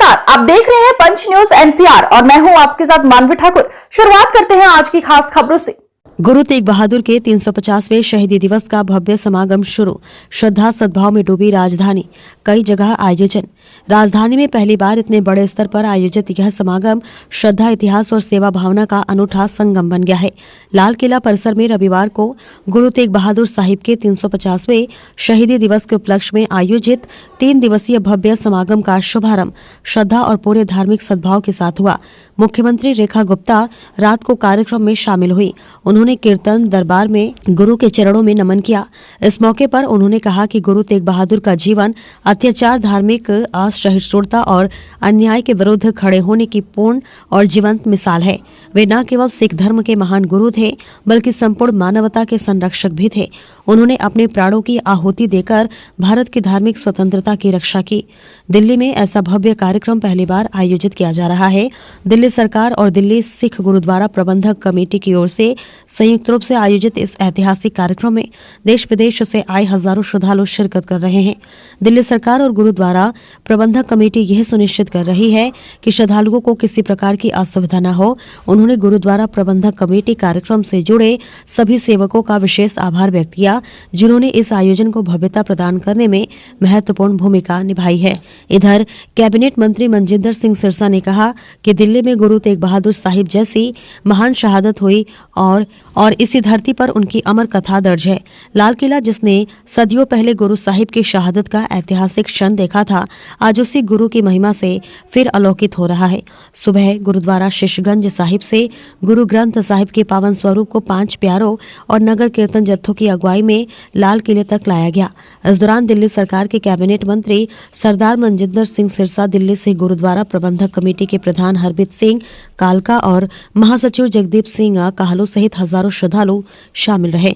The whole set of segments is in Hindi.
नमस्कार, आप देख रहे हैं पंच न्यूज एनसीआर और मैं हूं आपके साथ मानवी ठाकुर। शुरुआत करते हैं आज की खास खबरों से। गुरु तेग बहादुर के 350वें शहीदी दिवस का भव्य समागम शुरू। श्रद्धा सद्भाव में डूबी राजधानी, कई जगह आयोजन। राजधानी में पहली बार इतने बड़े स्तर पर आयोजित यह समागम श्रद्धा, इतिहास और सेवा भावना का अनूठा संगम बन गया है। लाल किला परिसर में रविवार को गुरु तेग बहादुर साहिब के 350वें शहीदी दिवस के उपलक्ष्य में आयोजित 3 दिवसीय भव्य समागम का शुभारंभ श्रद्धा और पूरे धार्मिक सद्भाव के साथ हुआ। मुख्यमंत्री रेखा गुप्ता रात को कार्यक्रम में शामिल हुई। उन्होंने कीर्तन दरबार में गुरु के चरणों में नमन किया। इस मौके पर उन्होंने कहा कि गुरु तेग बहादुर का जीवन अत्याचार, धार्मिक असहिष्णुता और अन्याय के विरुद्ध खड़े होने की पूर्ण और जीवंत मिसाल है। वे न केवल सिख धर्म के महान गुरु थे, बल्कि संपूर्ण मानवता के संरक्षक भी थे। उन्होंने अपने प्राणों की आहुति देकर भारत की धार्मिक स्वतंत्रता की रक्षा की। दिल्ली में ऐसा भव्य कार्यक्रम पहली बार आयोजित किया जा रहा है। दिल्ली सरकार और दिल्ली सिख गुरुद्वारा प्रबंधक कमेटी की ओर से संयुक्त रूप से आयोजित इस ऐतिहासिक कार्यक्रम में देश विदेश से आए हजारों श्रद्धालु शिरकत कर रहे हैं। दिल्ली सरकार और गुरुद्वारा प्रबंधक कमेटी यह सुनिश्चित कर रही है कि श्रद्धालुओं को किसी प्रकार की असुविधा न हो। उन्होंने गुरुद्वारा प्रबंधक कमेटी कार्यक्रम से जुड़े सभी सेवकों का विशेष आभार व्यक्त किया, जिन्होंने इस आयोजन को भव्यता प्रदान करने में महत्वपूर्ण भूमिका निभाई है। इधर कैबिनेट मंत्री मनजिंदर सिंह सिरसा ने कहा कि दिल्ली में गुरु तेग बहादुर साहिब जैसी महान शहादत हुई और इसी धरती पर उनकी अमर कथा दर्ज है। लाल किला, जिसने सदियों पहले गुरु साहिब की शहादत का ऐतिहासिक क्षण देखा था, आज उसी गुरु की महिमा से फिर अलौकित हो रहा है। सुबह गुरुद्वारा शीशगंज साहिब से गुरु ग्रंथ साहिब के पावन स्वरूप को 5 प्यारों और नगर कीर्तन जत्थों की अगुवाई में लाल किले तक लाया गया। इस दौरान दिल्ली सरकार के कैबिनेट मंत्री सरदार मनजिंदर सिंह सिरसा, दिल्ली से गुरुद्वारा प्रबंधक कमेटी के प्रधान हरबीत सिंह कालका और महासचिव जगदीप सिंह काहलो सहित हजारों श्रद्धालु शामिल रहे।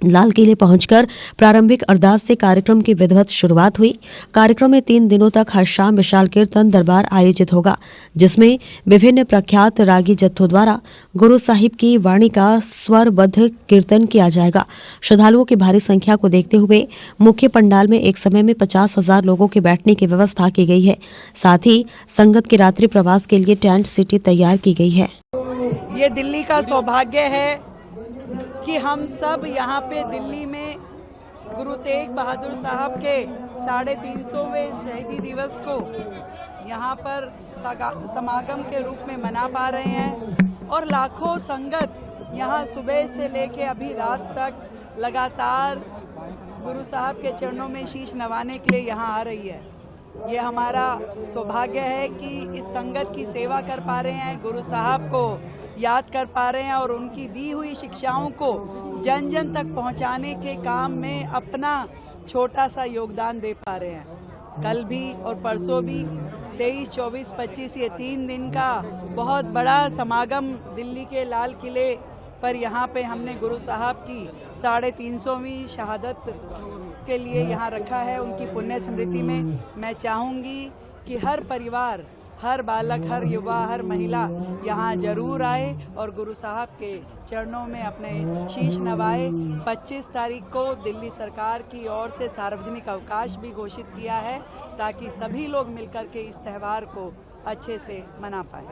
लाल किले पहुंचकर प्रारंभिक अरदास से कार्यक्रम की विधिवत शुरुआत हुई। कार्यक्रम में 3 दिनों तक हर शाम विशाल कीर्तन दरबार आयोजित होगा, जिसमें विभिन्न प्रख्यात रागी जत्थों द्वारा गुरु साहिब की वाणी का स्वरबद्ध कीर्तन किया जाएगा। श्रद्धालुओं की भारी संख्या को देखते हुए मुख्य पंडाल में एक समय में 50,000 लोगों के बैठने की व्यवस्था की गई है। साथ ही संगत के रात्रि प्रवास के लिए टेंट सिटी तैयार की गई है। ये दिल्ली का सौभाग्य है कि हम सब यहाँ पे दिल्ली में गुरु तेग बहादुर साहब के 350वें शहीदी दिवस को यहाँ पर समागम के रूप में मना पा रहे हैं और लाखों संगत यहाँ सुबह से लेके अभी रात तक लगातार गुरु साहब के चरणों में शीश नवाने के लिए यहाँ आ रही है। ये हमारा सौभाग्य है कि इस संगत की सेवा कर पा रहे हैं, गुरु साहब को याद कर पा रहे हैं और उनकी दी हुई शिक्षाओं को जन जन तक पहुंचाने के काम में अपना छोटा सा योगदान दे पा रहे हैं। कल भी और परसों भी 23, 24, 25 ये 3 दिन का बहुत बड़ा समागम दिल्ली के लाल किले पर यहाँ पे हमने गुरु साहब की 350वीं शहादत के लिए यहाँ रखा है। उनकी पुण्य स्मृति में मैं चाहूँगी कि हर परिवार, हर बालक, हर युवा, हर महिला यहाँ जरूर आए और गुरु साहब के चरणों में अपने शीश नवाए। 25 तारीख को दिल्ली सरकार की ओर से सार्वजनिक अवकाश भी घोषित किया है, ताकि सभी लोग मिलकर के इस त्यौहार को अच्छे से मना पाएं।